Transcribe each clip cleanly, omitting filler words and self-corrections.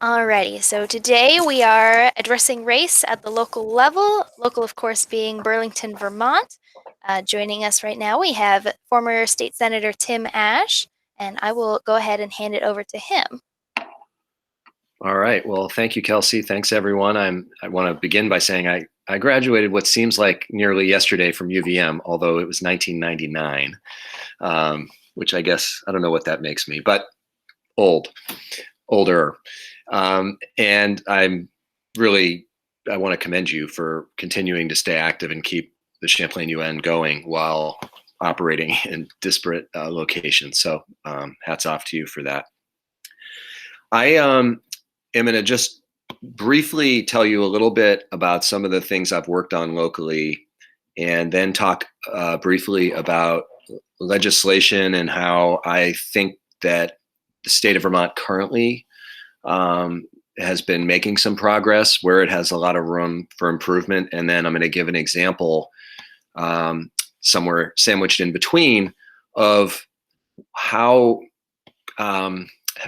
Alrighty, so today we are addressing race at the local level, local, of course, being Burlington, Vermont. Joining us right now, we have former State Senator Tim Ashe, and I will go ahead and hand it over to him. All right. Well, thank you, Kelsey. Thanks, everyone. I want to begin by saying I graduated what seems like nearly yesterday from UVM, although it was 1999, which I guess I don't know what that makes me, but older. And I want to commend you for continuing to stay active and keep the Champlain UN going while operating in disparate locations. So hats off to you for that. I am going to just briefly tell you a little bit about some of the things I've worked on locally, and then talk briefly about legislation and how I think that the state of Vermont currently has been making some progress, where it has a lot of room for improvement. And then I'm going to give an example somewhere sandwiched in between of how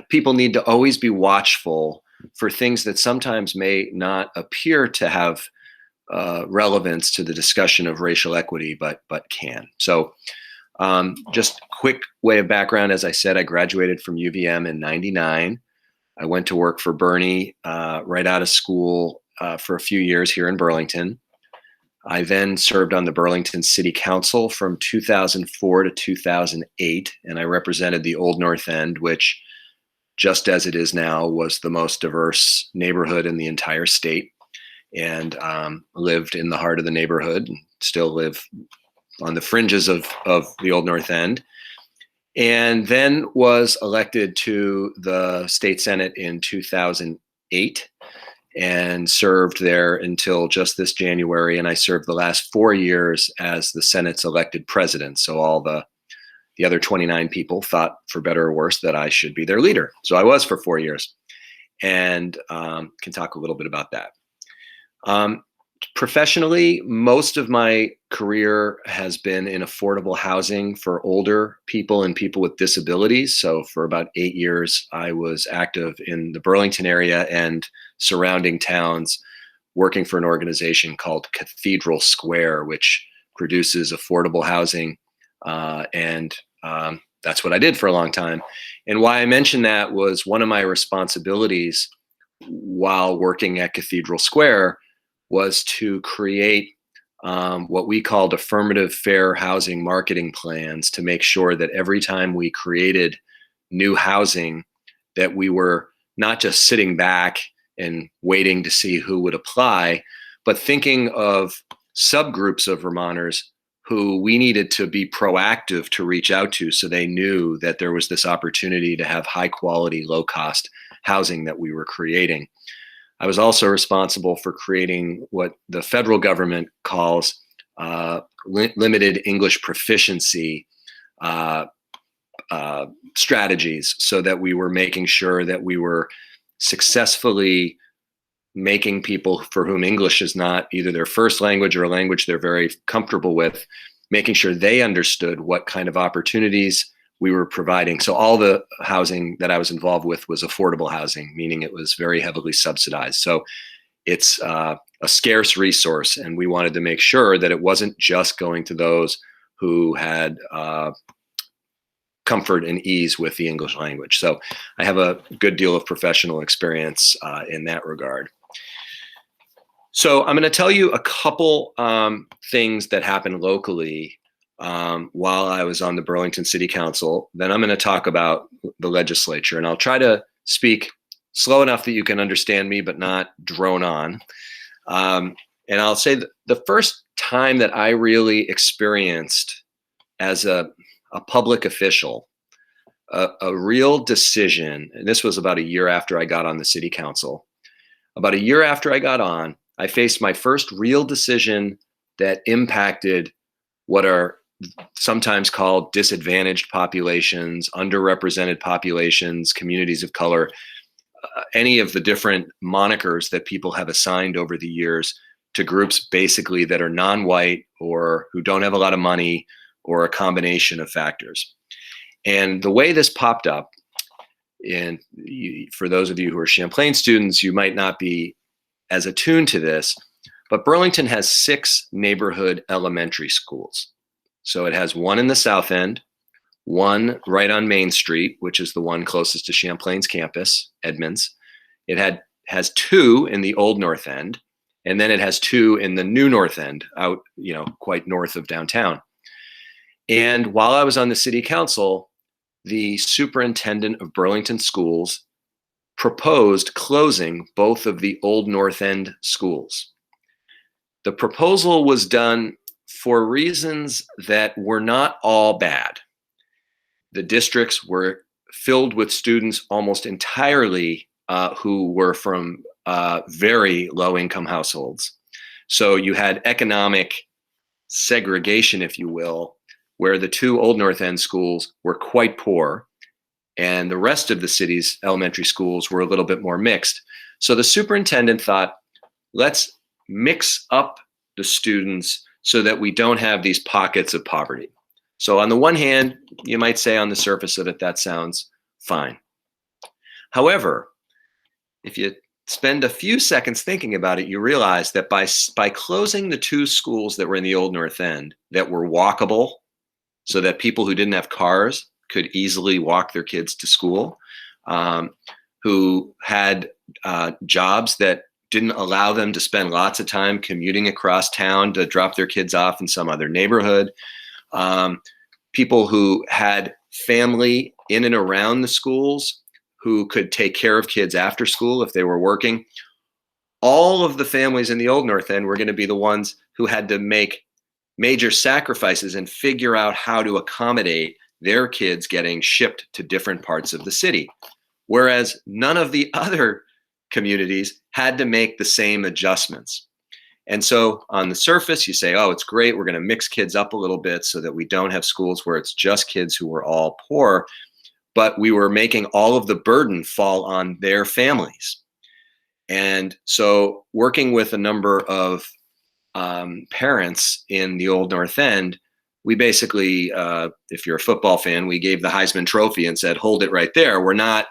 people need to always be watchful for things that sometimes may not appear to have relevance to the discussion of racial equity, but can. So just quick way of background. As I said, I graduated from UVM in '99. I went to work for Bernie right out of school for a few years here in Burlington. I then served on the Burlington City Council from 2004 to 2008, and I represented the Old North End, which, just as it is now, was the most diverse neighborhood in the entire state, and lived in the heart of the neighborhood, and still live on the fringes of the Old North End, and then was elected to the state senate in 2008 and served there until just this January. And I served the last 4 years as the Senate's elected president. So all the other 29 people thought, for better or worse, that I should be their leader. So I was for 4 years, and can talk a little bit about that. Professionally, most of my career has been in affordable housing for older people and people with disabilities. So for about 8 years, I was active in the Burlington area and surrounding towns, working for an organization called Cathedral Square, which produces affordable housing. And that's what I did for a long time. And why I mentioned that was one of my responsibilities while working at Cathedral Square was to create what we called affirmative fair housing marketing plans, to make sure that every time we created new housing, that we were not just sitting back and waiting to see who would apply, but thinking of subgroups of Vermonters who we needed to be proactive to reach out to, so they knew that there was this opportunity to have high quality, low cost housing that we were creating. I was also responsible for creating what the federal government calls limited English proficiency strategies, so that we were making sure that we were successfully making people for whom English is not either their first language or a language they're very comfortable with, making sure they understood what kind of opportunities we were providing. So all the housing that I was involved with was affordable housing, meaning it was very heavily subsidized. So it's a scarce resource, and we wanted to make sure that it wasn't just going to those who had comfort and ease with the English language. So I have a good deal of professional experience in that regard. So I'm going to tell you a couple things that happened locally while I was on the Burlington City Council. Then I'm going to talk about the legislature, and I'll try to speak slow enough that you can understand me, but not drone on. And I'll say that the first time that I really experienced, as a public official, a real decision, and this was about a year after I got on the city council. About a year after I got on, I faced my first real decision that impacted what are sometimes called disadvantaged populations, underrepresented populations, communities of color, any of the different monikers that people have assigned over the years to groups basically that are non-white or who don't have a lot of money, or a combination of factors. And the way this popped up And for those of you who are Champlain students, you might not be as attuned to this, but Burlington has 6 neighborhood elementary schools. So it has one in the South End, one right on Main Street, which is the one closest to Champlain's campus, Edmonds. It has 2 in the Old North End, and then it has 2 in the New North End, out, quite north of downtown. And while I was on the city council, the superintendent of Burlington schools proposed closing both of the Old North End schools. The proposal was done for reasons that were not all bad. The districts were filled with students almost entirely who were from very low-income households. So you had economic segregation, if you will, where the 2 Old North End schools were quite poor, and the rest of the city's elementary schools were a little bit more mixed. So the superintendent thought, let's mix up the students so that we don't have these pockets of poverty. So on the one hand, you might say on the surface of it, that sounds fine. However, if you spend a few seconds thinking about it, you realize that by closing the 2 schools that were in the Old North End that were walkable, so that people who didn't have cars could easily walk their kids to school, who had jobs that didn't allow them to spend lots of time commuting across town to drop their kids off in some other neighborhood, people who had family in and around the schools who could take care of kids after school if they were working. All of the families in the Old North End were going to be the ones who had to make major sacrifices and figure out how to accommodate their kids getting shipped to different parts of the city. Whereas none of the other communities had to make the same adjustments. And so on the surface, you say, oh, it's great, we're going to mix kids up a little bit so that we don't have schools where it's just kids who were all poor, but we were making all of the burden fall on their families. And so working with a number of parents in the Old North End, we basically, if you're a football fan, we gave the Heisman Trophy and said, hold it right there. We're not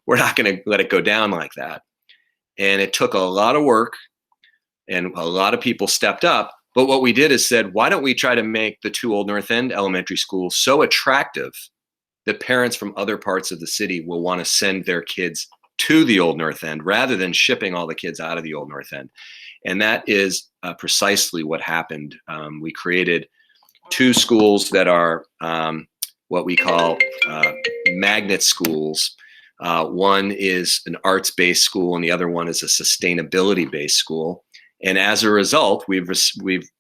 going to let it go down like that. And it took a lot of work, and a lot of people stepped up. But what we did is said, why don't we try to make the 2 Old North End elementary schools so attractive that parents from other parts of the city will want to send their kids to the Old North End rather than shipping all the kids out of the Old North End. And that is precisely what happened. We created 2 schools that are what we call magnet schools. One is an arts-based school, and the other one is a sustainability-based school. And as a result, we've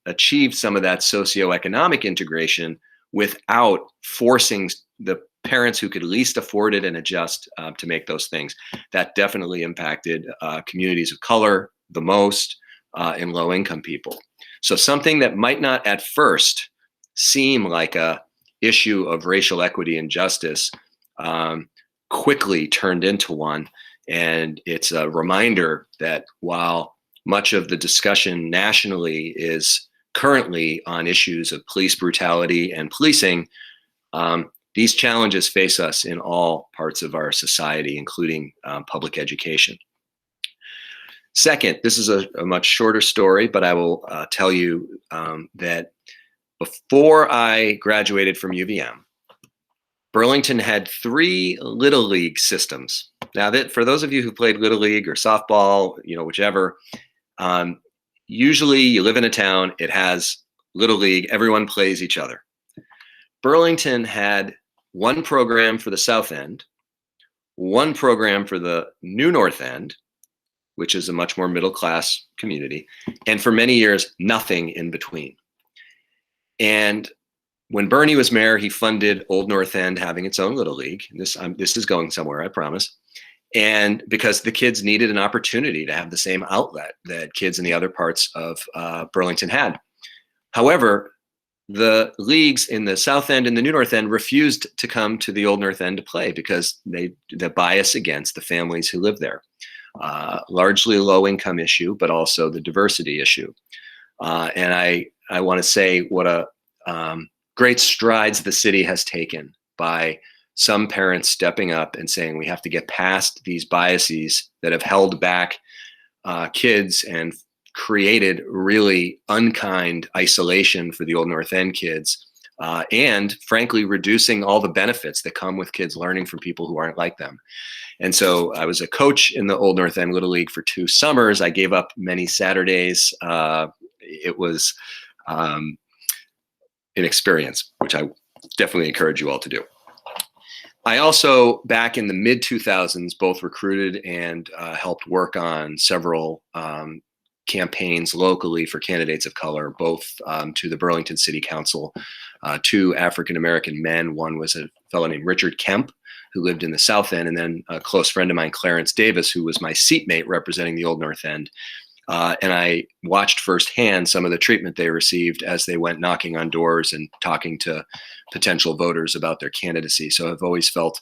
achieved some of that socioeconomic integration without forcing the parents who could least afford it and adjust to make those things. That definitely impacted communities of color the most, and low-income people. So something that might not at first seem like a issue of racial equity and justice quickly turned into one. And it's a reminder that while much of the discussion nationally is currently on issues of police brutality and policing, these challenges face us in all parts of our society, including public education. Second, this is a much shorter story, but I will tell you that before I graduated from UVM, Burlington had 3 Little League systems. Now, that for those of you who played Little League or softball, whichever, usually you live in a town, it has Little League, everyone plays each other. Burlington had 1 program for the South End, 1 program for the New North End, which is a much more middle-class community, and for many years, nothing in between. And when Bernie was mayor, he funded Old North End having its own Little League. This is going somewhere, I promise. And because the kids needed an opportunity to have the same outlet that kids in the other parts of Burlington had. However, the leagues in the South End and the New North End refused to come to the Old North End to play because the bias against the families who live there. Largely a low-income issue, but also the diversity issue. And I want to say what a great strides the city has taken by some parents stepping up and saying, we have to get past these biases that have held back kids and created really unkind isolation for the Old North End kids, and frankly, reducing all the benefits that come with kids learning from people who aren't like them. And so I was a coach in the Old North End Little League for 2 summers. I gave up many Saturdays. It was an experience, which I definitely encourage you all to do. I also, back in the mid 2000s, both recruited and helped work on several campaigns locally for candidates of color, both to the Burlington City Council, 2 African-American men. One was a fellow named Richard Kemp, who lived in the South End, and then a close friend of mine, Clarence Davis, who was my seatmate representing the Old North End. And I watched firsthand some of the treatment they received as they went knocking on doors and talking to potential voters about their candidacy. So I've always felt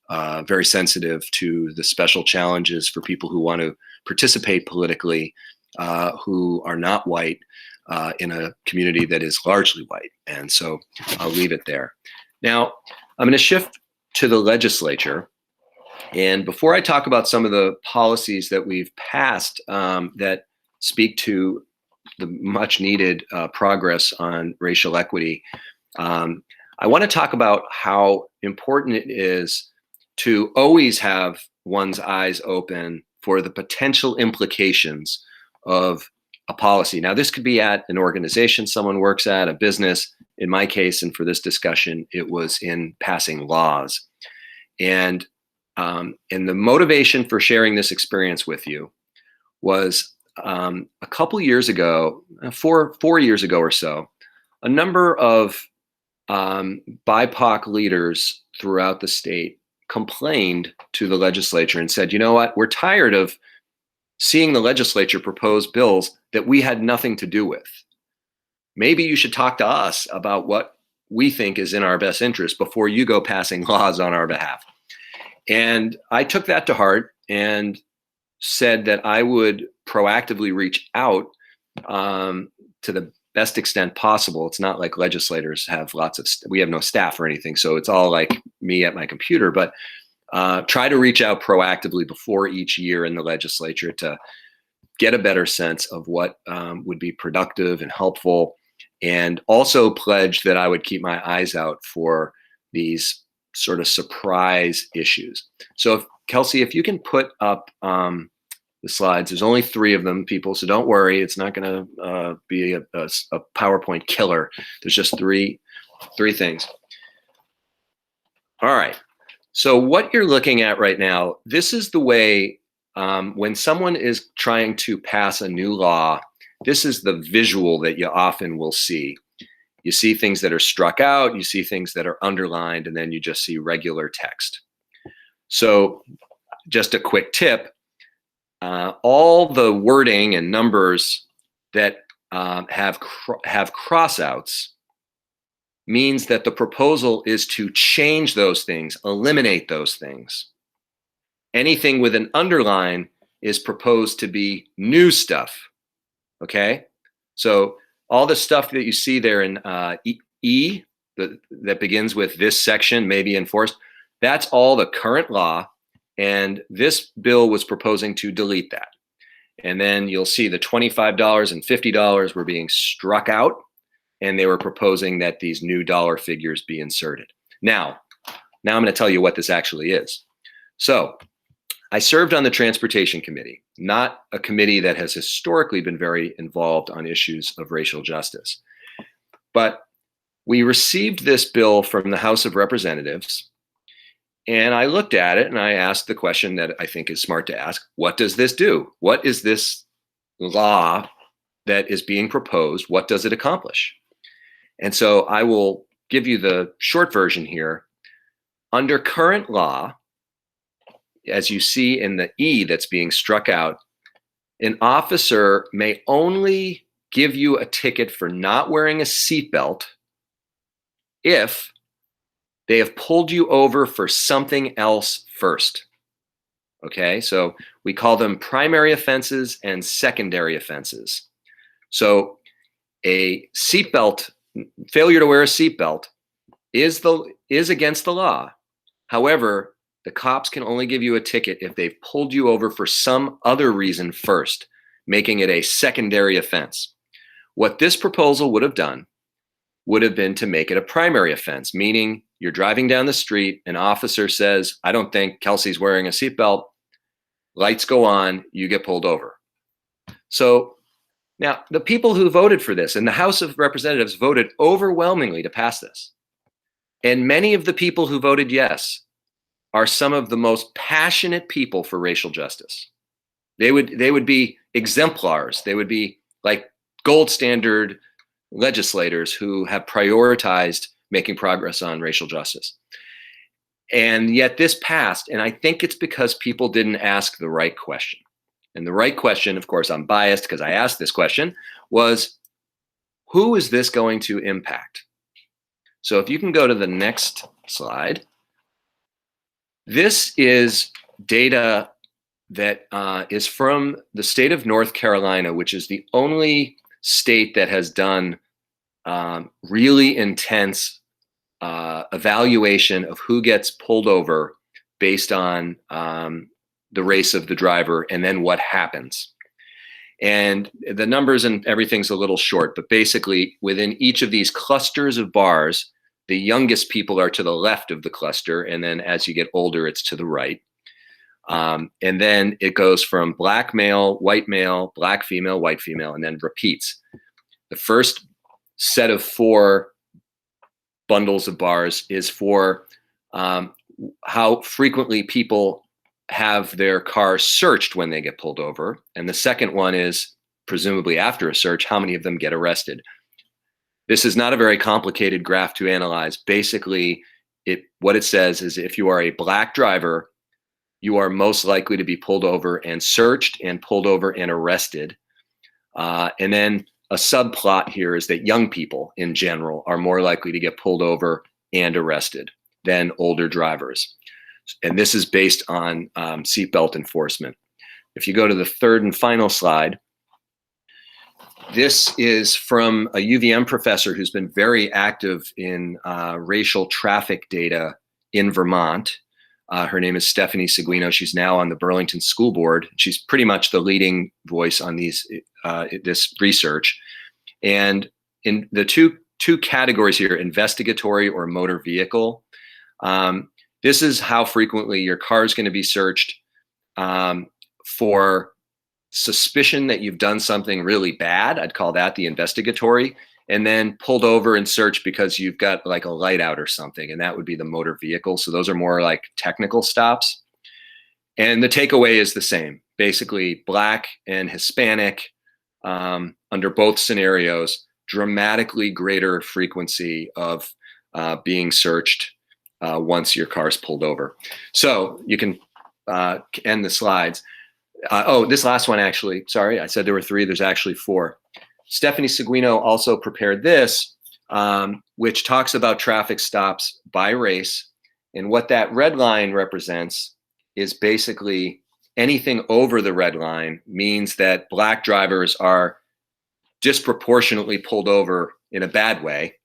very sensitive to the special challenges for people who want to participate politically, who are not white, in a community that is largely white. And so I'll leave it there. Now, I'm going to shift to the legislature. And before I talk about some of the policies that we've passed that speak to the much needed progress on racial equity, I want to talk about how important it is to always have one's eyes open for the potential implications of a policy. Now, this could be at an organization someone works at, a business. In my case, and for this discussion, it was in passing laws. And the motivation for sharing this experience with you was a couple years ago, 4 years ago or so, a number of BIPOC leaders throughout the state complained to the legislature and said, you know what, we're tired of seeing the legislature propose bills that we had nothing to do with. Maybe you should talk to us about what we think is in our best interest before you go passing laws on our behalf. And I took that to heart and said that I would proactively reach out to the best extent possible. It's not like legislators have we have no staff or anything, so it's all like me at my computer, but try to reach out proactively before each year in the legislature to get a better sense of what would be productive and helpful, and also pledge that I would keep my eyes out for these sort of surprise issues. So Kelsey, if you can put up the slides, there's only 3 of them, people, so don't worry, it's not going to be a PowerPoint killer. There's just three things. All right, so what you're looking at right now, this is the way when someone is trying to pass a new law, this is the visual that you often will see. You see things that are struck out, you see things that are underlined, and then you just see regular text. So just a quick tip, all the wording and numbers that have crossouts means that the proposal is to change those things, eliminate those things. Anything with an underline is proposed to be new stuff, okay? So all the stuff that you see there in E, that begins with this section may be enforced, that's all the current law, and this bill was proposing to delete that. And then you'll see the $25 and $50 were being struck out, and they were proposing that these new dollar figures be inserted. Now I'm going to tell you what this actually is. So I served on the Transportation Committee, not a committee that has historically been very involved on issues of racial justice. But we received this bill from the House of Representatives, and I looked at it and I asked the question that I think is smart to ask: what does this do? What is this law that is being proposed? What does it accomplish? And so I will give you the short version here. Under current law, as you see in the E that's being struck out, an officer may only give you a ticket for not wearing a seatbelt if they have pulled you over for something else first. Okay, so we call them primary offenses and secondary offenses. So a seatbelt, failure to wear a seatbelt is against the law However, the cops can only give you a ticket if they've pulled you over for some other reason first, making it a secondary offense. What this proposal would have done would have been to make it a primary offense, meaning you're driving down the street, an officer says, I don't think Kelsey's wearing a seatbelt, lights go on, you get pulled over. So now the people who voted for this in the House of Representatives voted overwhelmingly to pass this. And many of the people who voted yes are some of the most passionate people for racial justice. They would be exemplars. They would be like gold standard legislators who have prioritized making progress on racial justice. And yet this passed, and I think it's because people didn't ask the right question. And the right question, of course, I'm biased because I asked this question, was who is this going to impact? So if you can go to the next slide. This is data that is from the state of North Carolina, which is the only state that has done really intense evaluation of who gets pulled over based on the race of the driver and then what happens. And the numbers and everything's a little short, but basically within each of these clusters of bars, the youngest people are to the left of the cluster, and then as you get older, it's to the right. And then it goes from black male, black female, white female, and then repeats. The first set of 4 bundles of bars is for how frequently people have their car searched when they get pulled over. And the second one is, presumably after a search, how many of them get arrested. This is not a very complicated graph to analyze. Basically, what it says is if you are a black driver, you are most likely to be pulled over and searched and pulled over and arrested. And then a subplot here is that young people in general are more likely to get pulled over and arrested than older drivers. And this is based on seatbelt enforcement. If you go to the third and final slide, this is from a UVM professor who's been very active in racial traffic data in Vermont. Her name is Stephanie Seguino. She's now on the Burlington School Board. She's pretty much the leading voice on this research. And in the two categories here, investigatory or motor vehicle, this is how frequently your car is going to be searched for suspicion that you've done something really bad. I'd call that the investigatory, and then pulled over and searched because you've got like a light out or something, and that would be the motor vehicle. So those are more like technical stops. And the takeaway is the same. Basically, black and Hispanic, under both scenarios, dramatically greater frequency of being searched once your car's pulled over. So you can end the slides. This last one, actually, sorry, I said there were 3, there's actually 4. Stephanie Seguino also prepared this, which talks about traffic stops by race. And what that red line represents is basically anything over the red line means that black drivers are disproportionately pulled over in a bad way.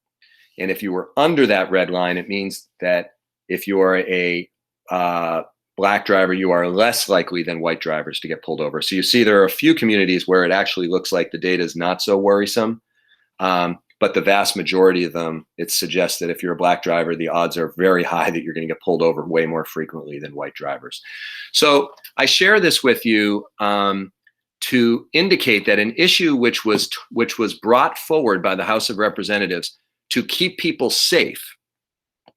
And if you were under that red line, it means that if you are a black driver, you are less likely than white drivers to get pulled over. So you see there are a few communities where it actually looks like the data is not so worrisome. But the vast majority of them, it suggests that if you're a black driver, the odds are very high that you're going to get pulled over way more frequently than white drivers. So I share this with you to indicate that an issue which was brought forward by the House of Representatives to keep people safe,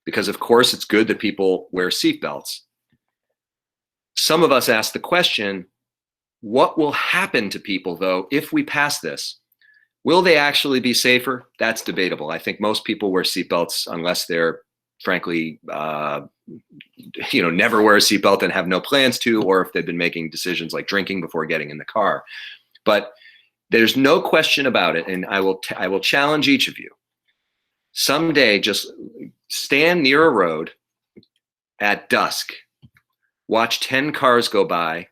because of course it's good that people wear seatbelts. Some of us ask the question, what will happen to people, though, if we pass this? Will they actually be safer? That's debatable. I think most people wear seatbelts unless they're, frankly, never wear a seatbelt and have no plans to, or if they've been making decisions like drinking before getting in the car. But there's no question about it, and I will challenge each of you. Someday, just stand near a road at dusk, watch 10 cars go by,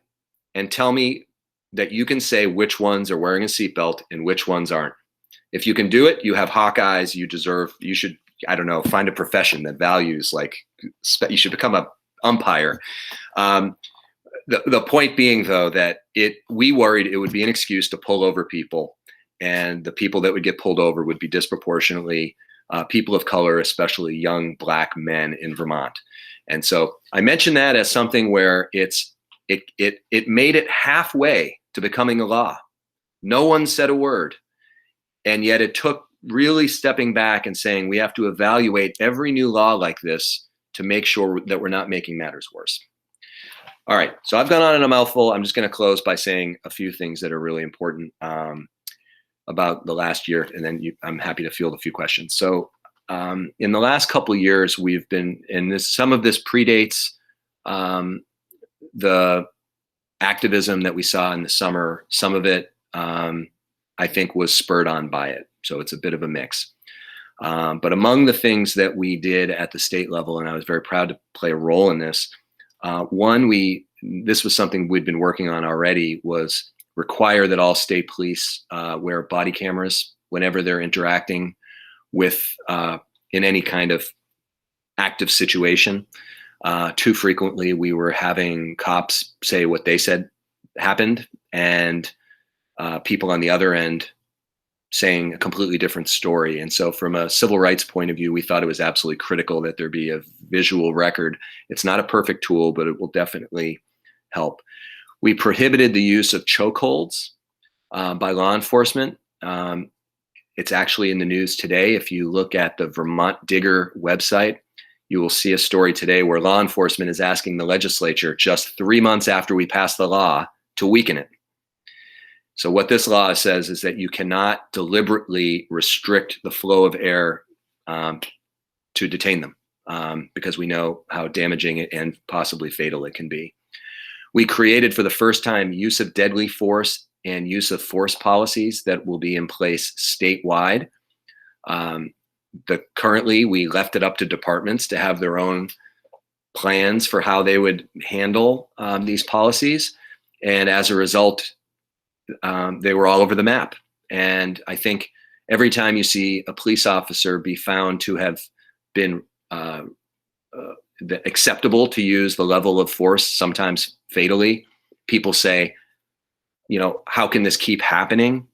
and tell me that you can say which ones are wearing a seatbelt and which ones aren't. If you can do it, you have hawk eyes. You should I don't know, find a profession that values like you should become a umpire. Um, the point being, though, that we worried it would be an excuse to pull over people, and the people that would get pulled over would be disproportionately people of color, especially young Black men in Vermont. And so I mentioned that as something where it made it halfway to becoming a law. No one said a word, and yet it took really stepping back and saying we have to evaluate every new law like this to make sure that we're not making matters worse. All right, so I've gone on in a mouthful. I'm just going to close by saying a few things that are really important about the last year, and then I'm happy to field a few questions. So in the last couple of years, we've been, and some of this predates the activism that we saw in the summer. Some of it, I think, was spurred on by it. So it's a bit of a mix. But among the things that we did at the state level, and I was very proud to play a role in this, this was something we'd been working on already, was require that all state police wear body cameras whenever they're interacting with in any kind of active situation. Too frequently, we were having cops say what they said happened, and people on the other end saying a completely different story. And so from a civil rights point of view, we thought it was absolutely critical that there be a visual record. It's not a perfect tool, but it will definitely help. We prohibited the use of chokeholds by law enforcement. It's actually in the news today. If you look at the Vermont Digger website, you will see a story today where law enforcement is asking the legislature just 3 months after we passed the law to weaken it. So what this law says is that you cannot deliberately restrict the flow of air to detain them because we know how damaging and possibly fatal it can be. We created for the first time use of deadly force and use of force policies that will be in place statewide. Currently, we left it up to departments to have their own plans for how they would handle these policies. And as a result, they were all over the map. And I think every time you see a police officer be found to have been acceptable to use the level of force, sometimes fatally, people say, you know, how can this keep happening?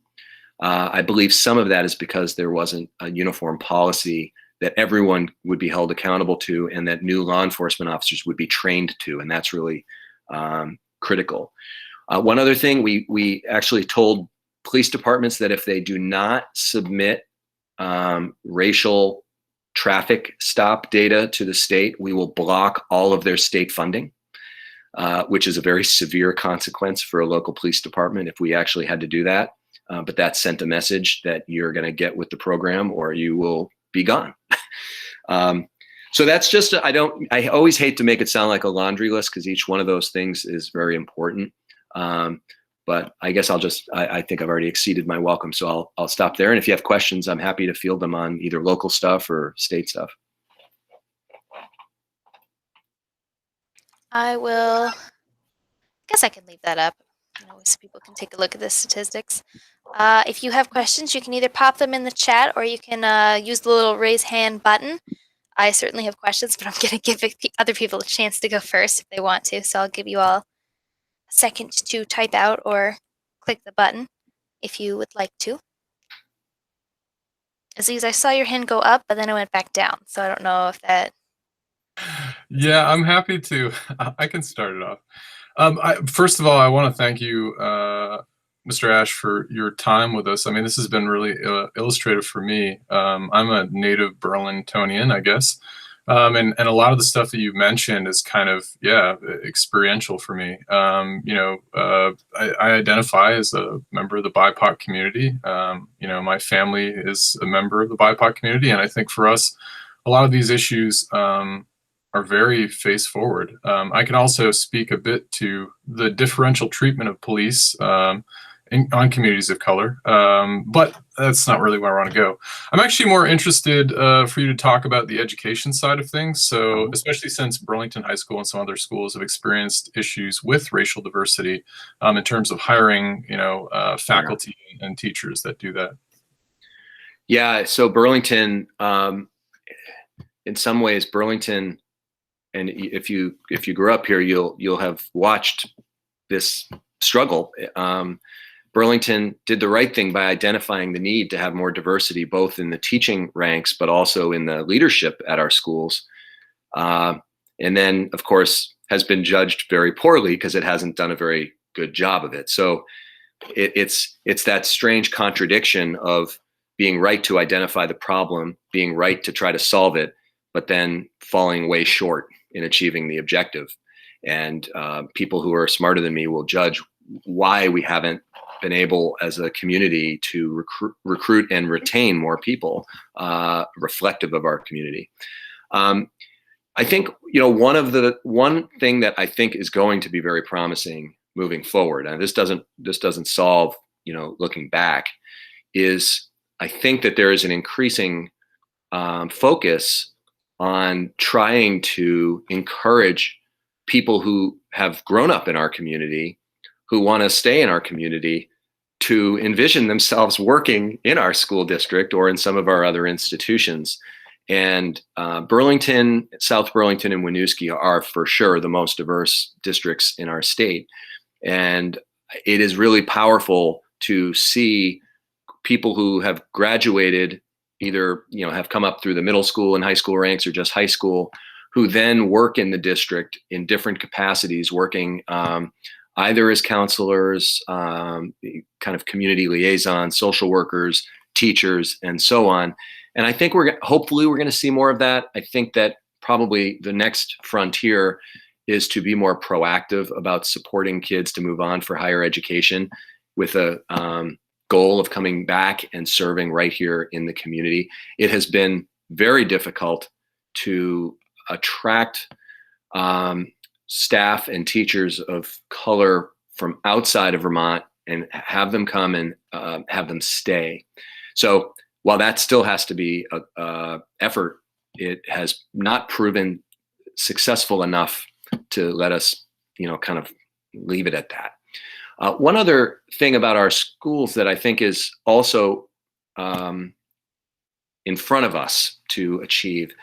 I believe some of that is because there wasn't a uniform policy that everyone would be held accountable to and that new law enforcement officers would be trained to. And that's really critical. One other thing, we actually told police departments that if they do not submit racial traffic stop data to the state, we will block all of their state funding, which is a very severe consequence for a local police department if we actually had to do that. But that sent a message that you're going to get with the program or you will be gone. So that's just, I always hate to make it sound like a laundry list because each one of those things is very important. But I guess I think I've already exceeded my welcome. So I'll stop there. And if you have questions, I'm happy to field them on either local stuff or state stuff. I guess I can leave that up. You know, so people can take a look at the statistics. If you have questions, you can either pop them in the chat or you can use the little raise hand button. I certainly have questions, but I'm going to give other people a chance to go first if they want to. So I'll give you all a second to type out or click the button if you would like to. Aziz, I saw your hand go up, but then it went back down. So I don't know if that... Yeah, I'm happy to. I can start it off. First of all, I want to thank you, Mr. Ashe, for your time with us. I mean, this has been really illustrative for me. I'm a native Burlingtonian, I guess. And a lot of the stuff that you mentioned is kind of, experiential for me. I identify as a member of the BIPOC community. My family is a member of the BIPOC community. And I think for us, a lot of these issues are very face forward. I can also speak a bit to the differential treatment of police on communities of color, but that's not really where I want to go. I'm actually more interested for you to talk about the education side of things. So especially since Burlington High School and some other schools have experienced issues with racial diversity in terms of hiring, faculty and teachers that do that. Yeah, so Burlington in some ways, Burlington, and if you grew up here, you'll have watched this struggle. Burlington did the right thing by identifying the need to have more diversity, both in the teaching ranks, but also in the leadership at our schools. And then, of course, has been judged very poorly because it hasn't done a very good job of it. So it's that strange contradiction of being right to identify the problem, being right to try to solve it, but then falling way short in achieving the objective. And people who are smarter than me will judge why we haven't been able as a community to recruit and retain more people reflective of our community. I think, one thing that I think is going to be very promising moving forward, and this doesn't solve, looking back, is I think that there is an increasing focus on trying to encourage people who have grown up in our community, who want to stay in our community, to envision themselves working in our school district or in some of our other institutions. And Burlington, South Burlington, and Winooski are for sure the most diverse districts in our state. And it is really powerful to see people who have graduated, either have come up through the middle school and high school ranks or just high school, who then work in the district in different capacities, working either as counselors, kind of community liaisons, social workers, teachers, and so on. And I think hopefully we're going to see more of that. I think that probably the next frontier is to be more proactive about supporting kids to move on for higher education, with a goal of coming back and serving right here in the community. It has been very difficult to attract staff and teachers of color from outside of Vermont and have them come and have them stay. So while that still has to be a effort, it has not proven successful enough to let us, kind of leave it at that. One other thing about our schools that I think is also in front of us to achieve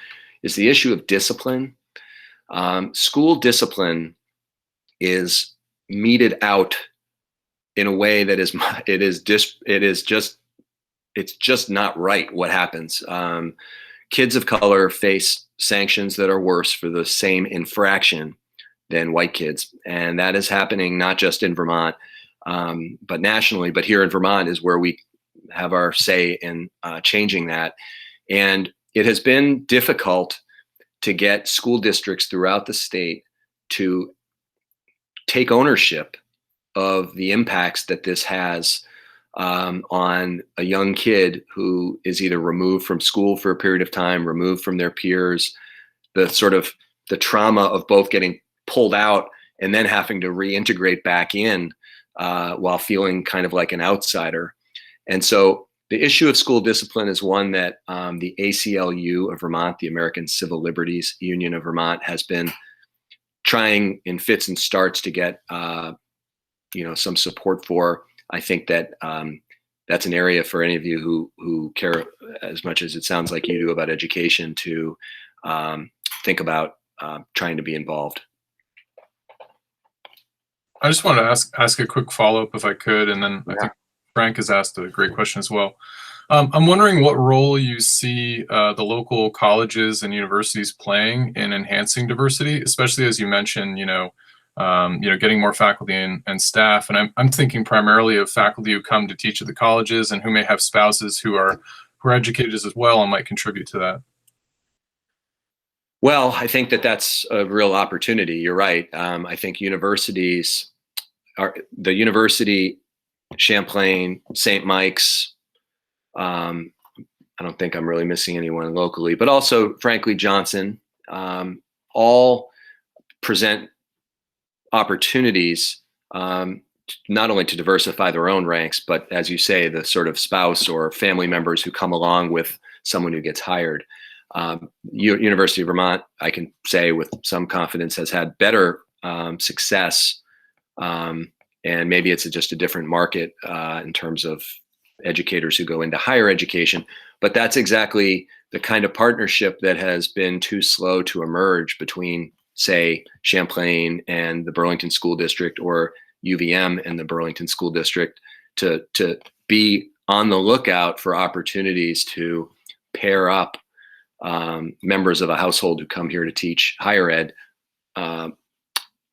is the issue of discipline. School discipline is meted out in a way that it's just not right what happens. Kids of color face sanctions that are worse for the same infraction than white kids. And that is happening not just in Vermont, but nationally. But here in Vermont is where we have our say in changing that. And it has been difficult to get school districts throughout the state to take ownership of the impacts that this has on a young kid who is either removed from school for a period of time, removed from their peers, the trauma of both getting pulled out and then having to reintegrate back in while feeling kind of like an outsider. And so the issue of school discipline is one that the ACLU of Vermont, the American Civil Liberties Union of Vermont, has been trying in fits and starts to get some support for. I think that that's an area for any of you who care as much as it sounds like you do about education to think about trying to be involved. I just want to ask a quick follow-up if I could, and then I think Frank has asked a great question as well. I'm wondering what role you see the local colleges and universities playing in enhancing diversity, especially as you mentioned, getting more faculty and staff. And I'm thinking primarily of faculty who come to teach at the colleges and who may have spouses who are educated as well and might contribute to that. Well, I think that that's a real opportunity. You're right. I think the university, Champlain, St. Mike's, I don't think I'm really missing anyone locally, but also, frankly, Johnson, all present opportunities not only to diversify their own ranks, but as you say, the sort of spouse or family members who come along with someone who gets hired. University of Vermont, I can say with some confidence, has had better success, and maybe it's just a different market in terms of educators who go into higher education. But that's exactly the kind of partnership that has been too slow to emerge between, say, Champlain and the Burlington School District, or UVM and the Burlington School District, to be on the lookout for opportunities to pair up members of a household who come here to teach higher ed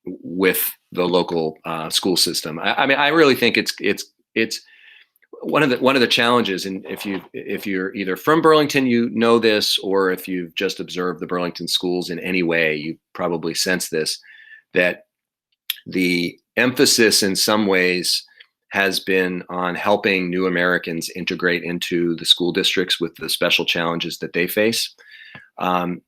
with the local school system. I mean, I really think it's one of the challenges. And if you're either from Burlington, you know this, or if you've just observed the Burlington schools in any way, you probably sense this, that the emphasis in some ways has been on helping new Americans integrate into the school districts with the special challenges that they face. And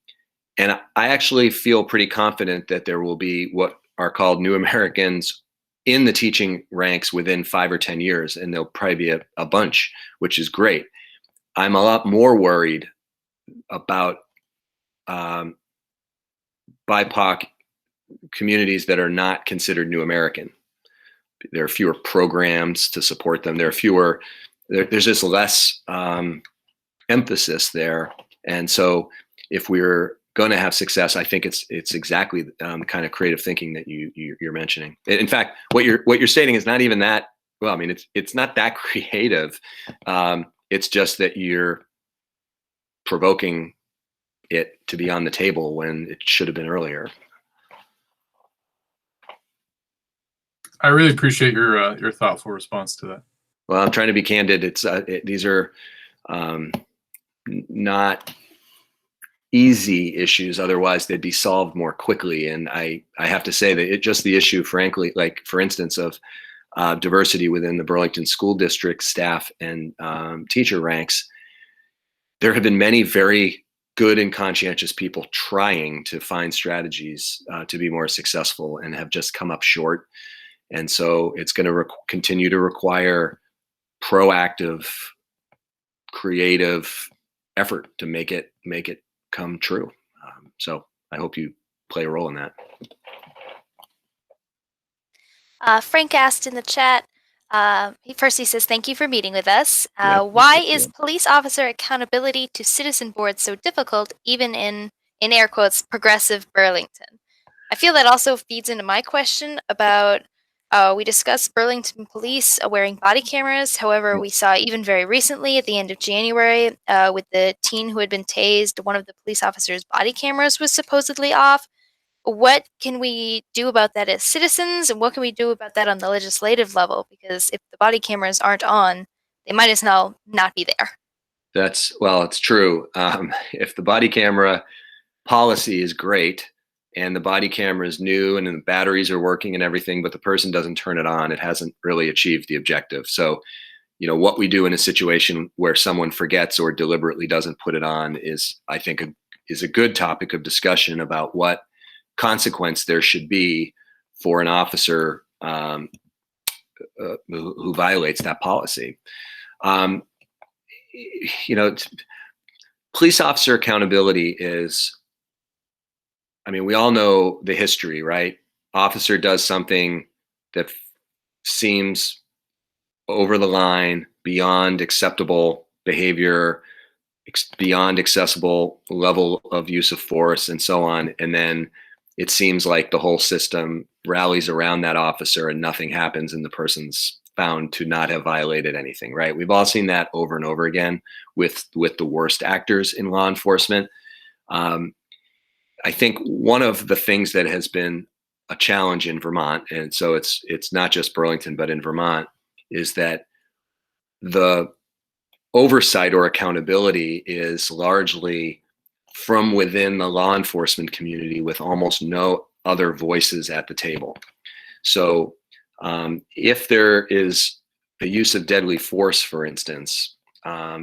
I actually feel pretty confident that there will be what are called new Americans in the teaching ranks within 5 or 10 years, and there'll probably be a bunch, which is great. I'm a lot more worried about BIPOC communities that are not considered new American. There are fewer programs to support them. There's just less emphasis there. And so if we're going to have success, I think it's exactly the kind of creative thinking that you're mentioning. In fact, what you're stating is not even that, well, I mean, it's not that creative. It's just that you're provoking it to be on the table when it should have been earlier. I really appreciate your thoughtful response to that. Well, I'm trying to be candid. These are not easy issues. Otherwise, they'd be solved more quickly. And I have to say that just the issue, frankly, like for instance, of diversity within the Burlington School District staff and teacher ranks, there have been many very good and conscientious people trying to find strategies to be more successful and have just come up short. And so it's going to continue to require proactive, creative effort to make it come true. So I hope you play a role in that. Frank asked in the chat, he says, thank you for meeting with us. Why is police officer accountability to citizen boards so difficult, even in air quotes, progressive Burlington? I feel that also feeds into my question about, we discussed Burlington police wearing body cameras. However, we saw even very recently at the end of January with the teen who had been tased, one of the police officers' body cameras was supposedly off. What can we do about that as citizens, and what can we do about that on the legislative level? Because if the body cameras aren't on, they might as well not be there. It's true. If the body camera policy is great and the body camera is new and the batteries are working and everything, but the person doesn't turn it on, it hasn't really achieved the objective. So, what we do in a situation where someone forgets or deliberately doesn't put it on is, I think, is a good topic of discussion about what consequence there should be for an officer who violates that policy. Police officer accountability is, I mean, we all know the history, right? Officer does something that seems over the line, beyond acceptable behavior, beyond accessible level of use of force, and so on. And then it seems like the whole system rallies around that officer and nothing happens and the person's found to not have violated anything, right? We've all seen that over and over again with the worst actors in law enforcement. I think one of the things that has been a challenge in Vermont, and so it's not just Burlington, but in Vermont, is that the oversight or accountability is largely from within the law enforcement community with almost no other voices at the table. So if there is a use of deadly force, for instance,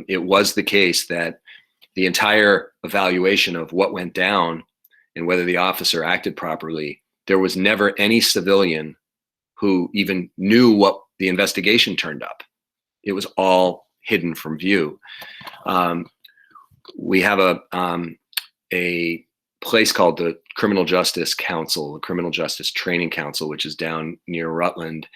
it was the case that the entire evaluation of what went down and whether the officer acted properly, there was never any civilian who even knew what the investigation turned up. It was all hidden from view. We have a place called the Criminal Justice Council, the Criminal Justice Training Council, which is down near Rutland.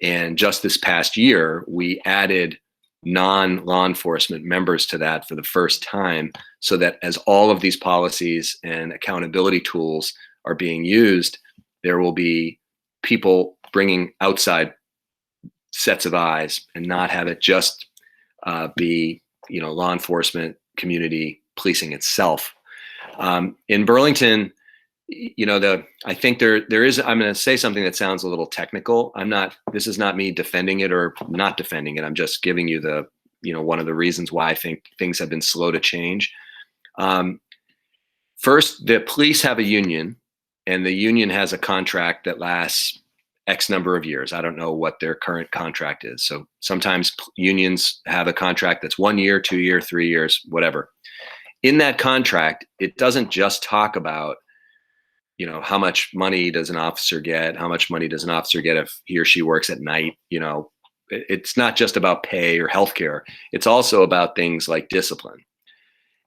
And just this past year, we added non-law enforcement members to that for the first time, so that as all of these policies and accountability tools are being used, there will be people bringing outside sets of eyes and not have it just be, law enforcement, community policing itself. In Burlington, I think there is, I'm going to say something that sounds a little technical. This is not me defending it or not defending it. I'm just giving you one of the reasons why I think things have been slow to change. First, the police have a union, and the union has a contract that lasts X number of years. I don't know what their current contract is. So sometimes unions have a contract that's 1 year, 2 year, 3 years, whatever. In that contract, it doesn't just talk about, how much money does an officer get? How much money does an officer get if he or she works at night? It's not just about pay or healthcare. It's also about things like discipline.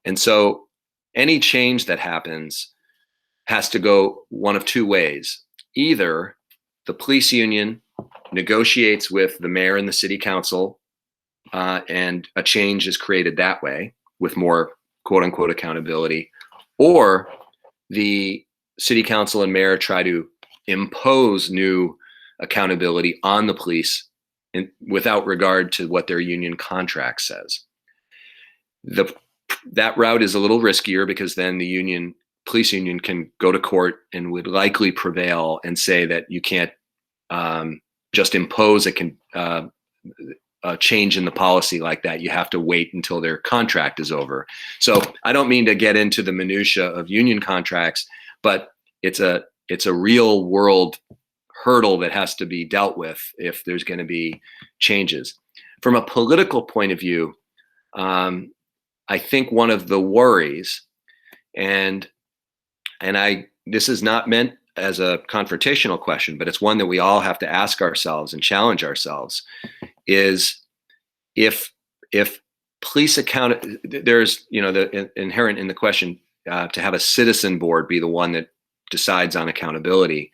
And so any change that happens has to go one of two ways. Either the police union negotiates with the mayor and the city council, and a change is created that way with more quote unquote accountability, or the city council and mayor try to impose new accountability on the police without regard to what their union contract says. That route is a little riskier, because then the police union can go to court and would likely prevail and say that you can't just impose a change in the policy like that. You have to wait until their contract is over. So I don't mean to get into the minutia of union contracts, but it's a real world hurdle that has to be dealt with if there's going to be changes. From a political point of view, I think one of the worries, and this is not meant as a confrontational question, but it's one that we all have to ask ourselves and challenge ourselves, is if police there's, the inherent in the question, to have a citizen board be the one that decides on accountability.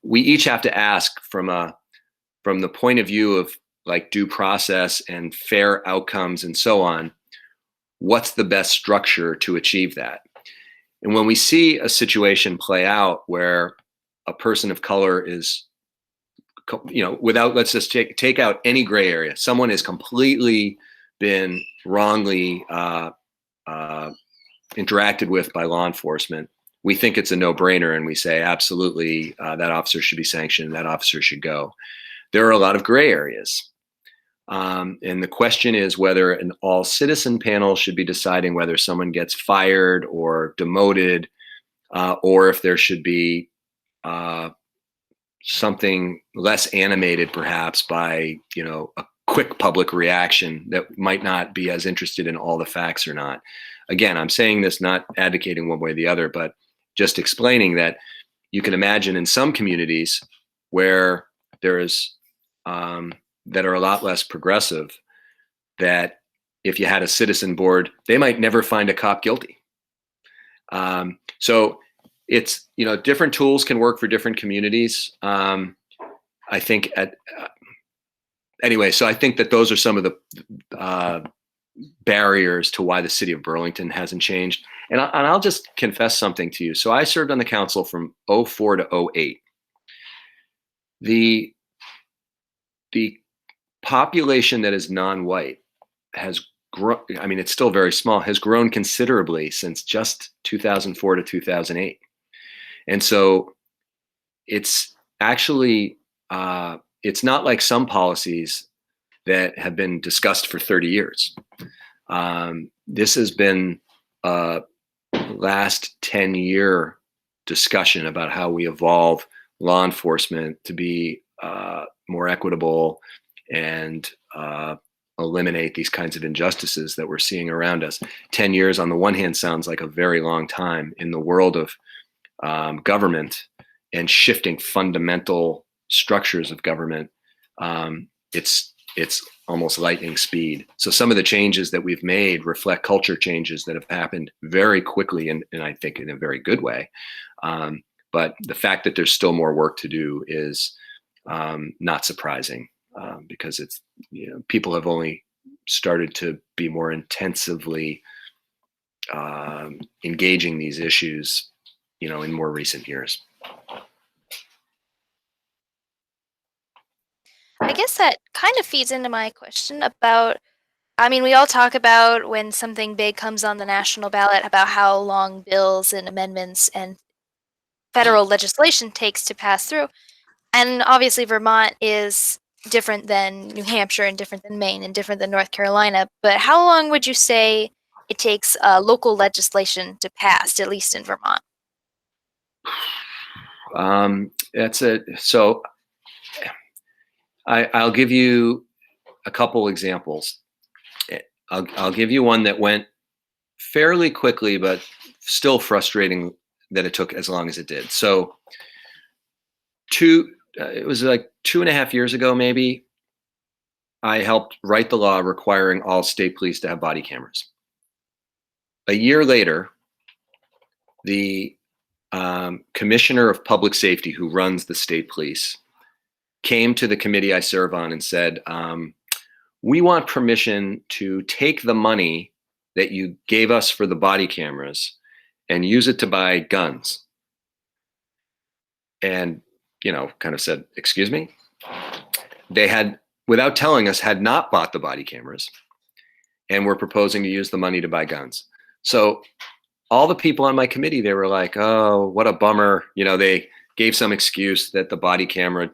We each have to ask from the point of view of like due process and fair outcomes and so on, what's the best structure to achieve that? And when we see a situation play out where a person of color is, let's just take out any gray area, someone has completely been wrongly interacted with by law enforcement, we think it's a no-brainer, and we say, absolutely, that officer should be sanctioned, that officer should go. There are a lot of gray areas. And the question is whether an all-citizen panel should be deciding whether someone gets fired or demoted, or if there should be something less animated, perhaps, by a quick public reaction that might not be as interested in all the facts or not. Again, I'm saying this not advocating one way or the other, but just explaining that you can imagine in some communities where there's that are a lot less progressive, that if you had a citizen board, they might never find a cop guilty. So it's, different tools can work for different communities. I think anyway, so I think that those are some of the barriers to why the city of Burlington hasn't changed. And I'll just confess something to you. So I served on the council from 2004 to 2008. The population that is non-white has grown. I mean, it's still very small, has grown considerably since just 2004 to 2008. And so it's actually, it's not like some policies that have been discussed for 30 years. This has been a last 10-year discussion about how we evolve law enforcement to be more equitable and eliminate these kinds of injustices that we're seeing around us. 10 years on the one hand sounds like a very long time. In the world of government and shifting fundamental structures of government, it's almost lightning speed. So some of the changes that we've made reflect culture changes that have happened very quickly, and I think in a very good way. But the fact that there's still more work to do is not surprising. because it's, people have only started to be more intensively engaging these issues, in more recent years. I guess that kind of feeds into my question about, I mean, we all talk about when something big comes on the national ballot about how long bills and amendments and federal legislation takes to pass through. And obviously, Vermont is different than New Hampshire and different than Maine and different than North Carolina. But how long would you say it takes local legislation to pass, at least in Vermont? So I'll give you a couple examples. I'll give you one that went fairly quickly, but still frustrating that it took as long as it did. So it was like 2.5 years ago, maybe, I helped write the law requiring all state police to have body cameras. A year later, the commissioner of public safety, who runs the state police, came to the committee I serve on and said, we want permission to take the money that you gave us for the body cameras and use it to buy guns. And, kind of said, excuse me? They had, without telling us, had not bought the body cameras and were proposing to use the money to buy guns. So all the people on my committee, they were like, oh, what a bummer. They gave some excuse that the body camera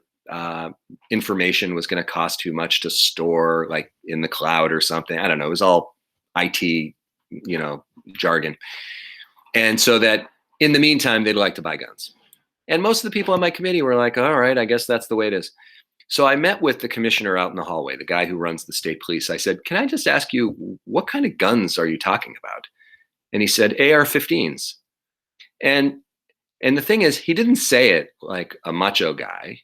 information was going to cost too much to store, like in the cloud or something. I don't know. It was all IT, jargon. And so that in the meantime, they'd like to buy guns. And most of the people on my committee were like, all right, I guess that's the way it is. So I met with the commissioner out in the hallway, the guy who runs the state police. I said, can I just ask you, what kind of guns are you talking about? And he said, AR-15s. And the thing is, he didn't say it like a macho guy.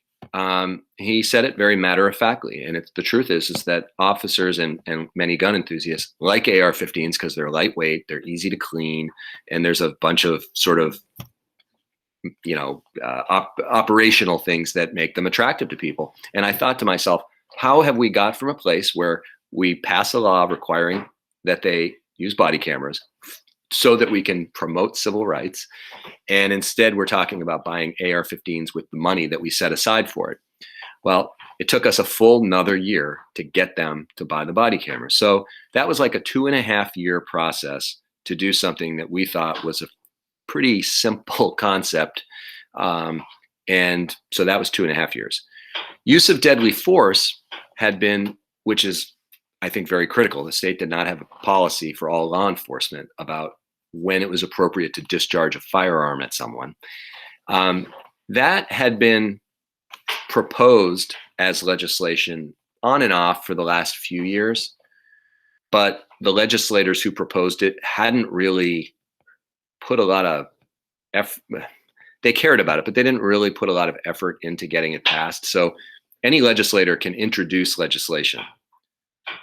He said it very matter-of-factly. And the truth is that officers and many gun enthusiasts like AR-15s because they're lightweight, they're easy to clean, and there's a bunch of sort of operational things that make them attractive to people. And I thought to myself, how have we got from a place where we pass a law requiring that they use body cameras so that we can promote civil rights, and instead we're talking about buying AR-15s with the money that we set aside for it? Well, it took us a full another year to get them to buy the body cameras. So that was like a 2.5-year process to do something that we thought was a pretty simple concept. And so that was 2.5 years. Use of deadly force had been, which is, I think, very critical. The state did not have a policy for all law enforcement about when it was appropriate to discharge a firearm at someone. That had been proposed as legislation on and off for the last few years, but the legislators who proposed it hadn't really put a lot of effort. They cared about it, but they didn't really put a lot of effort into getting it passed. So any legislator can introduce legislation,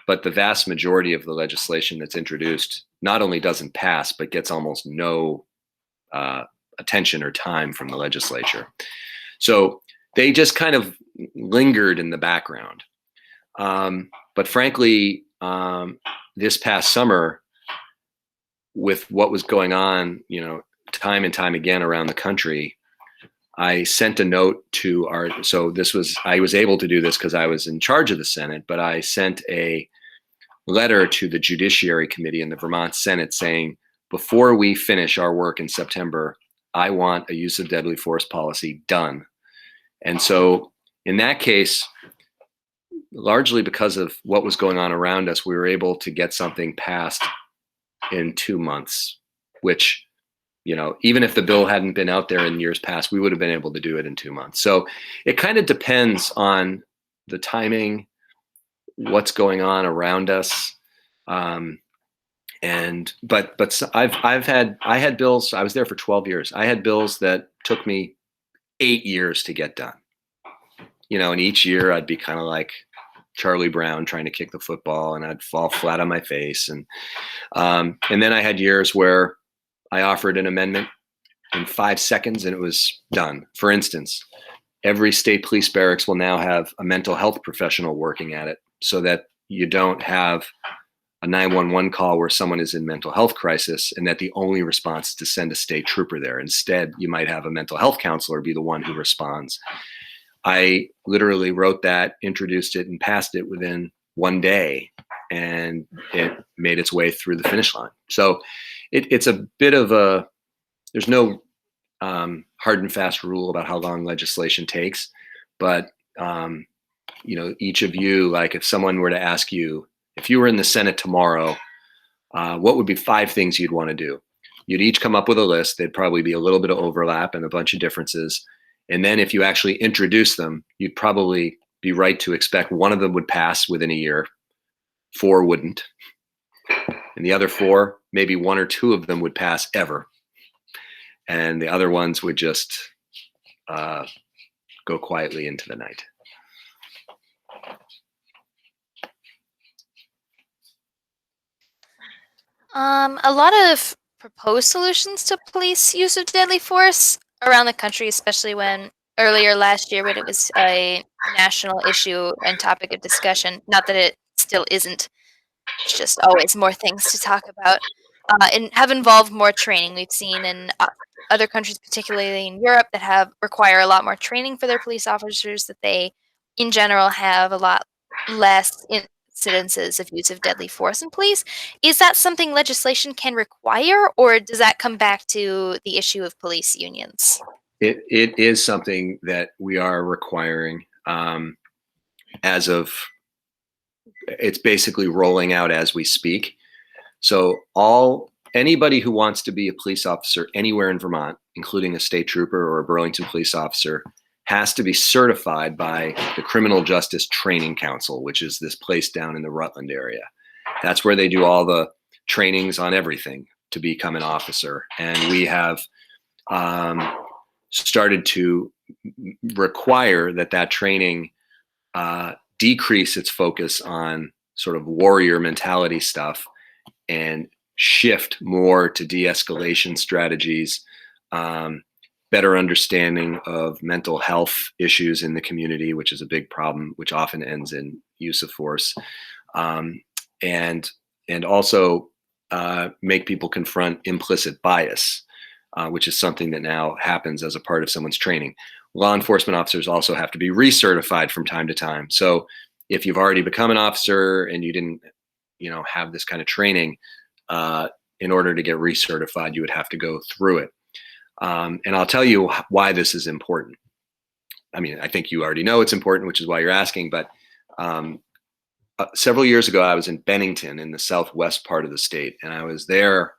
but the vast majority of the legislation that's introduced not only doesn't pass, but gets almost no attention or time from the legislature. So they just kind of lingered in the background. But frankly, this past summer, with what was going on, time and time again around the country, I sent a note to I was able to do this because I was in charge of the Senate, but I sent a letter to the Judiciary Committee in the Vermont Senate saying, before we finish our work in September, I want a use of deadly force policy done. And so in that case, largely because of what was going on around us, we were able to get something passed in 2 months, which, even if the bill hadn't been out there in years past, we would have been able to do it in 2 months. So it kind of depends on the timing, what's going on around us. But I had bills. I was there for 12 years. I had bills that took me 8 years to get done. And each year I'd be kind of like Charlie Brown trying to kick the football, and I'd fall flat on my face. And then I had years where I offered an amendment in 5 seconds and it was done, for instance. every state police barracks will now have a mental health professional working at it, so that you don't have a 911 call where someone is in mental health crisis and that the only response is to send a state trooper there. Instead, you might have a mental health counselor be the one who responds. I literally wrote that, introduced it, and passed it within one day, and it made its way through the finish line. So it's a bit of a, there's no hard and fast rule about how long legislation takes, but each of you, like if someone were to ask you, if you were in the Senate tomorrow, what would be 5 things you'd want to do? You'd each come up with a list. There'd probably be a little bit of overlap and a bunch of differences. And then if you actually introduce them, you'd probably be right to expect one of them would pass within a year, 4 wouldn't. And the other 4, maybe 1 or 2 of them would pass ever. And the other ones would just go quietly into the night. A lot of proposed solutions to police use of deadly force around the country, especially when earlier last year when it was a national issue and topic of discussion. Not that it still isn't. It's just always more things to talk about. And have involved more training. We've seen in other countries, particularly in Europe, that require a lot more training for their police officers, that they, in general, have a lot less incidences of use of deadly force in police. Is that something legislation can require, or does that come back to the issue of police unions? It is something that we are requiring as of, it's basically rolling out as we speak. So anybody who wants to be a police officer anywhere in Vermont, including a state trooper or a Burlington police officer, has to be certified by the Criminal Justice Training Council, which is this place down in the Rutland area. That's where they do all the trainings on everything to become an officer. And we have started to require that training decrease its focus on sort of warrior mentality stuff and shift more to de-escalation strategies, better understanding of mental health issues in the community, which is a big problem, which often ends in use of force, and also make people confront implicit bias, which is something that now happens as a part of someone's training. Law enforcement officers also have to be recertified from time to time. So if you've already become an officer and you didn't, have this kind of training, in order to get recertified, you would have to go through it. And I'll tell you why this is important. I mean, I think you already know it's important, which is why you're asking, but several years ago, I was in Bennington in the southwest part of the state, and I was there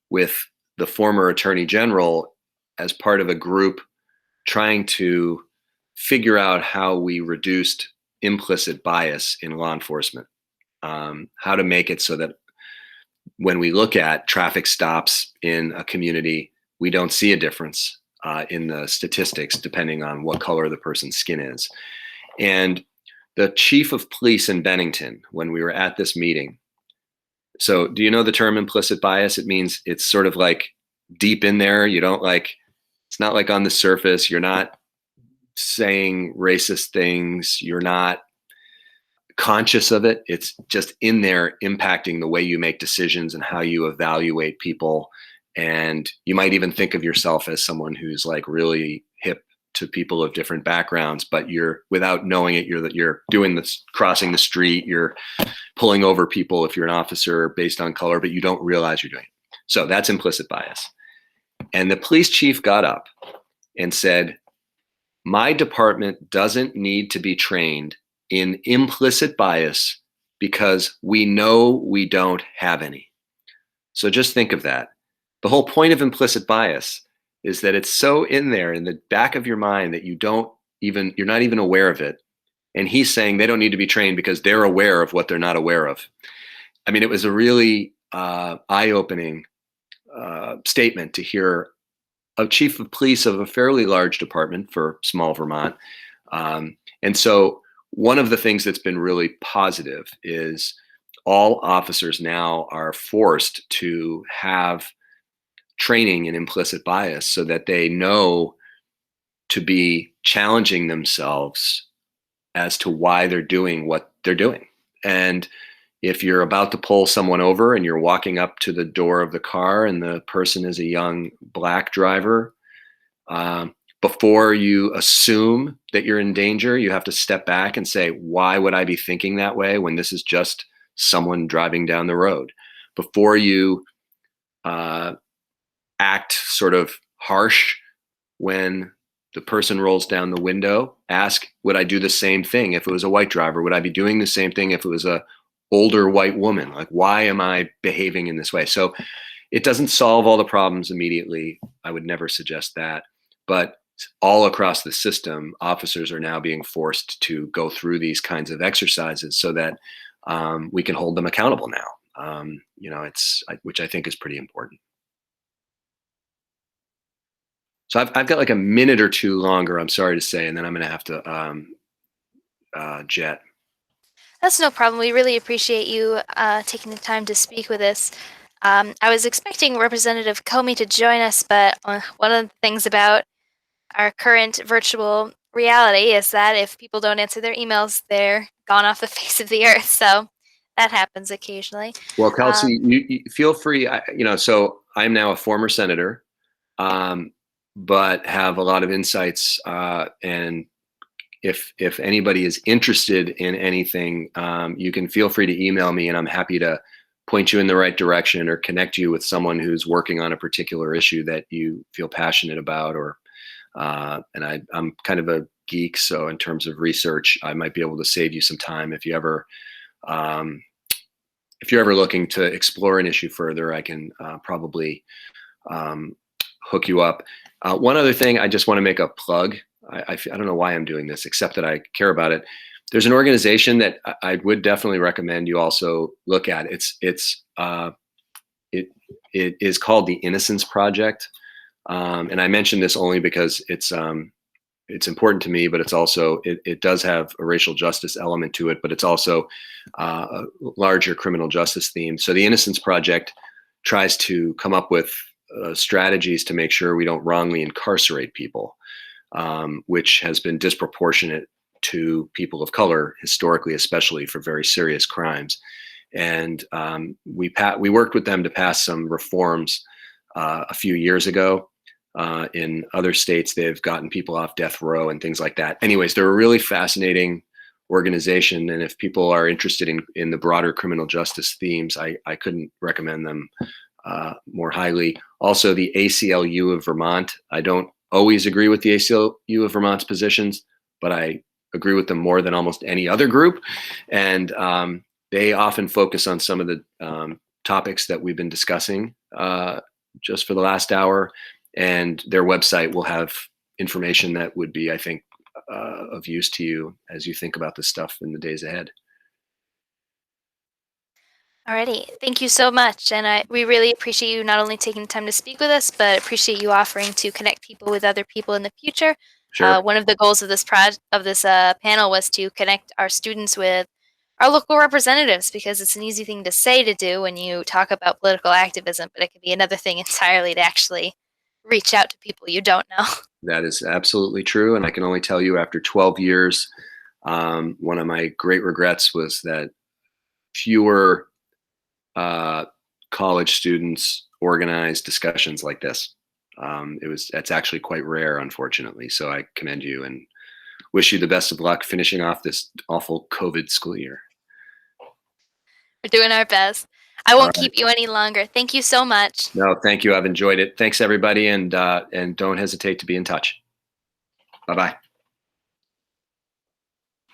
with the former Attorney General as part of a group trying to figure out how we reduced implicit bias in law enforcement, how to make it so that when we look at traffic stops in a community, we don't see a difference in the statistics depending on what color the person's skin is. And the chief of police in Bennington, when we were at this meeting, so do you know the term implicit bias? It means it's sort of like deep in there. You don't it's not like on the surface. You're not saying racist things. You're not conscious of it. It's just in there, impacting the way you make decisions and how you evaluate people. And you might even think of yourself as someone who's really hip to people of different backgrounds, but without knowing it, you're doing this, crossing the street, you're pulling over people if you're an officer based on color, but you don't realize you're doing it. So that's implicit bias. And the police chief got up and said, my department doesn't need to be trained in implicit bias because we know we don't have any. So just think of that. The whole point of implicit bias is that it's so in there in the back of your mind that you're not even aware of it. And he's saying they don't need to be trained because they're aware of what they're not aware of. I mean, it was a really eye-opening statement to hear a chief of police of a fairly large department for small Vermont. And so one of the things that's been really positive is all officers now are forced to have training in implicit bias so that they know to be challenging themselves as to why they're doing what they're doing. And if you're about to pull someone over and you're walking up to the door of the car and the person is a young black driver, before you assume that you're in danger, you have to step back and say, why would I be thinking that way when this is just someone driving down the road? Before you act sort of harsh when the person rolls down the window, ask, would I do the same thing if it was a white driver? Would I be doing the same thing if it was a older white woman? Like, why am I behaving in this way? So it doesn't solve all the problems immediately. I would never suggest that. But all across the system, officers are now being forced to go through these kinds of exercises so that we can hold them accountable now. Which I think is pretty important. So I've got like a minute or two longer, I'm sorry to say, and then I'm going to have to jet. That's no problem. We really appreciate you taking the time to speak with us. I was expecting Representative Comey to join us, but one of the things about our current virtual reality is that if people don't answer their emails, they're gone off the face of the earth. So that happens occasionally. Well, Kelsey, you feel free. So I'm now a former senator, but have a lot of insights. And if anybody is interested in anything, you can feel free to email me, and I'm happy to point you in the right direction or connect you with someone who's working on a particular issue that you feel passionate about. And I'm kind of a geek, so in terms of research, I might be able to save you some time if you're ever looking to explore an issue further. I can probably hook you up. One other thing, I just want to make a plug. I don't know why I'm doing this, except that I care about it. There's an organization that I would definitely recommend you also look at. It is called the Innocence Project, and I mention this only because it's important to me, but it's also it does have a racial justice element to it, but it's also a larger criminal justice theme. So the Innocence Project tries to come up with strategies to make sure we don't wrongly incarcerate people, which has been disproportionate to people of color historically, especially for very serious crimes. And we worked with them to pass some reforms a few years ago. In other states, they've gotten people off death row and things like that. Anyways, they're a really fascinating organization, and if people are interested in the broader criminal justice themes, I couldn't recommend them more highly. Also, the ACLU of Vermont. I don't always agree with the ACLU of Vermont's positions, but I agree with them more than almost any other group. And they often focus on some of the topics that we've been discussing just for the last hour. And their website will have information that would be, I think, of use to you as you think about this stuff in the days ahead. Alrighty, thank you so much, and we really appreciate you not only taking the time to speak with us, but appreciate you offering to connect people with other people in the future. Sure. One of the goals of this panel was to connect our students with our local representatives, because it's an easy thing to say to do when you talk about political activism, but it can be another thing entirely to actually reach out to people you don't know. That is absolutely true, and I can only tell you, after 12 years, one of my great regrets was that fewer college students organize discussions like this. That's actually quite rare, unfortunately. So I commend you and wish you the best of luck finishing off this awful COVID school year. We're doing our best. I won't keep you any longer. Thank you so much. No, thank you. I've enjoyed it. Thanks, everybody, and don't hesitate to be in touch. Bye-bye.